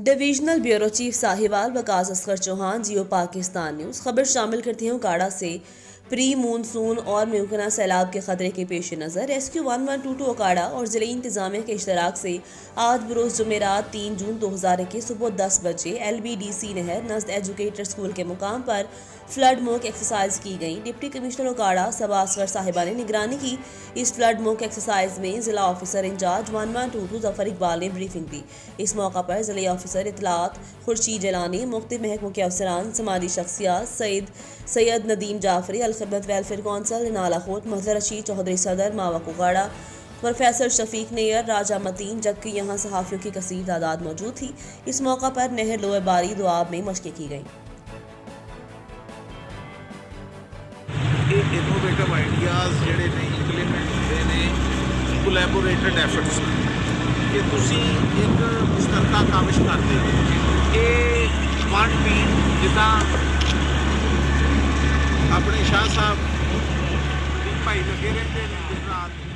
Divisional bureau chief Sahiwal Waqas Asghar Chauhan, Geo Pakistan news. खबर शामिल करती हूँ काड़ा से प्री मूनसून और मुमकिन सैलाब के खतरे के पेश नज़र रेस्क्यू 1122 अकाड़ा और ज़िले इंतज़ामिया के इश्तराक से आज बरोज़ जुमेरात 3 जून 2021 सुबह 10 बजे LBDC नहर नज़द एजुकेटर स्कूल के मुकाम पर फ्लड मोक एक्सरसाइज की गई। डिप्टी कमिश्नर अकाड़ा सबा असगर साहिबा ने निगरानी की। इस फ्लड मोक एक्सरसाइज में ज़िला ऑफिसर इंचार्ज 1122 जफर इकबाल ने ब्रीफिंग दी। इस मौका पर ज़िला ऑफिसर इतलात खुर्शीद जलानी, मुख्तलिफ महकमों के अफसरान, समाजी शख्सियात सैयद नदीम जाफरी, अलखदमत वेलफेयर कौंसल नाला खोट, महजर रशीद चौधरी सदर मावा कुगाड़ा, प्रोफेसर शफीक नैयर, राजा मतीन, जबकि यहाँ सहाफ़ियों की कसीर तादाद मौजूद थी। इस मौका पर नहर लोए बारी दुआब में मशक़ें की गईं। इनोवेटिव आइडियाज़ ਜਿਹੜੇ ਨੇ ਇੰਪਲੀਮੈਂਟ ਹੁੰਦੇ ਨੇ ਕੋਲੈਬੋਰੇਟਡ ਐਫਰਟਸ ਕਿ ਤੁਸੀਂ ਇੱਕ ਮੁਸ਼ਤਰਕਾ ਕਾਵਿਸ਼ ਕਰਦੇ ਹੋ। ਇਹ ਵਨ ਟੀਮ ਜਿੱਦਾਂ ਆਪਣੇ ਸ਼ਾਹ ਸਾਹਿਬ ਭਾਈ ਲੱਗੇ ਰਹਿੰਦੇ ਨੇ ਦਿਨ ਰਾਤ।